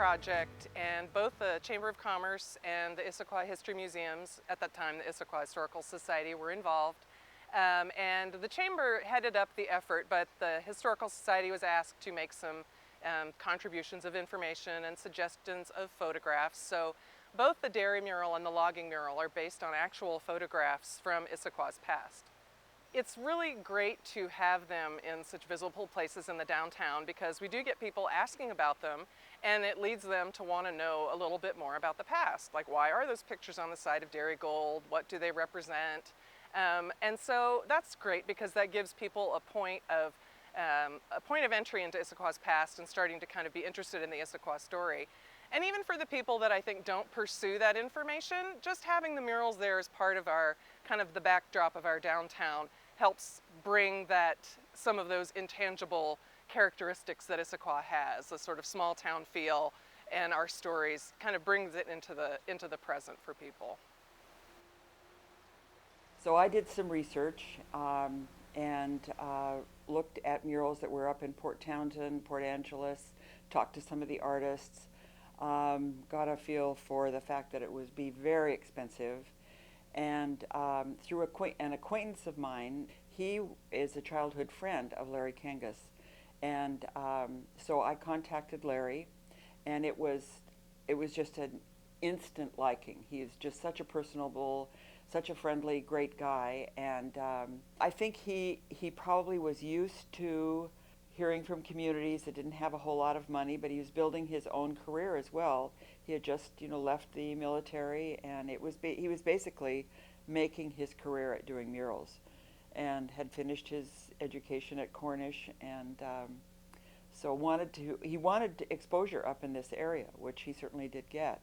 project, and both the Chamber of Commerce and the Issaquah History Museums, at that time the Issaquah Historical Society, were involved. And the Chamber headed up the effort, but the Historical Society was asked to make some contributions of information and suggestions of photographs. So both the dairy mural and the logging mural are based on actual photographs from Issaquah's past. It's really great to have them in such visible places in the downtown because we do get people asking about them, and it leads them to want to know a little bit more about the past. Like, why are those pictures on the side of Dairy Gold? What do they represent? And so that's great because that gives people a point of entry into Issaquah's past and starting to kind of be interested in the Issaquah story. And even for the people that I think don't pursue that information, just having the murals there as part of our kind of the backdrop of our downtown helps bring some of those intangible characteristics that Issaquah has, a sort of small town feel, and our stories kind of brings it into the present for people. So I did some research and looked at murals that were up in Port Townsend, Port Angeles, talked to some of the artists, got a feel for the fact that it would be very expensive. And through an acquaintance of mine, he is a childhood friend of Larry Kangas. And so I contacted Larry, and it was just an instant liking. He is just such a personable, such a friendly, great guy. And I think he probably was used to hearing from communities that didn't have a whole lot of money, but he was building his own career as well. He had just, left the military, and he was basically making his career at doing murals, and had finished his education at Cornish, and so he wanted exposure up in this area, which he certainly did get.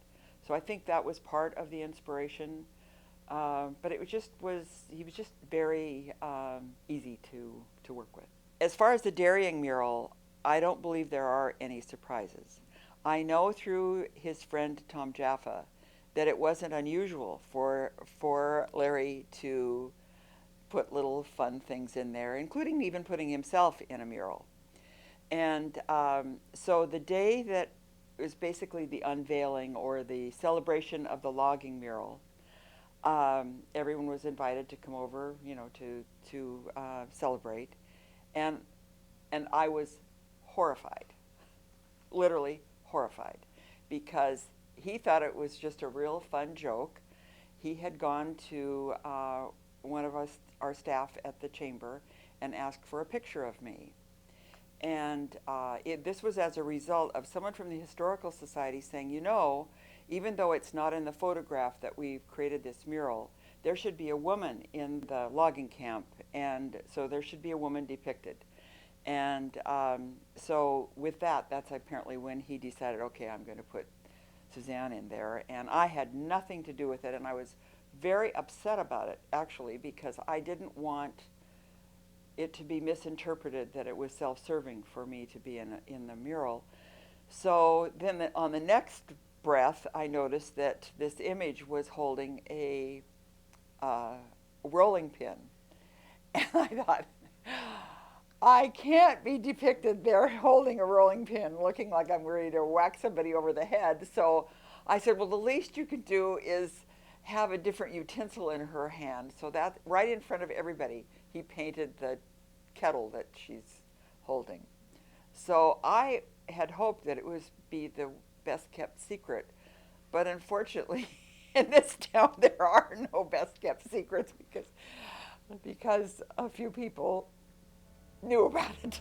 So I think that was part of the inspiration, but he was just very easy to work with. As far as the dairying mural, I don't believe there are any surprises. I know through his friend Tom Jaffa that it wasn't unusual for Larry to put little fun things in there, including even putting himself in a mural. And so the day that was basically the unveiling or the celebration of the logging mural, everyone was invited to come over, to celebrate. And I was horrified, literally horrified, because he thought it was just a real fun joke. He had gone to one of our staff at the chamber and asked for a picture of me. And this was as a result of someone from the Historical Society saying, even though it's not in the photograph that we've created this mural, there should be a woman in the logging camp, and so there should be a woman depicted. And so with that's apparently when he decided, okay, I'm going to put Suzanne in there. And I had nothing to do with it, and I was very upset about it, actually, because I didn't want it to be misinterpreted that it was self-serving for me to be in the mural. So then on the next breath, I noticed that this image was holding a rolling pin. And I thought, I can't be depicted there holding a rolling pin, looking like I'm ready to whack somebody over the head. So I said, well, the least you could do is have a different utensil in her hand. So that right in front of everybody, he painted the kettle that she's holding. So I had hoped that it would be the best kept secret. But unfortunately, in this town, there are no best kept secrets because a few people knew about it.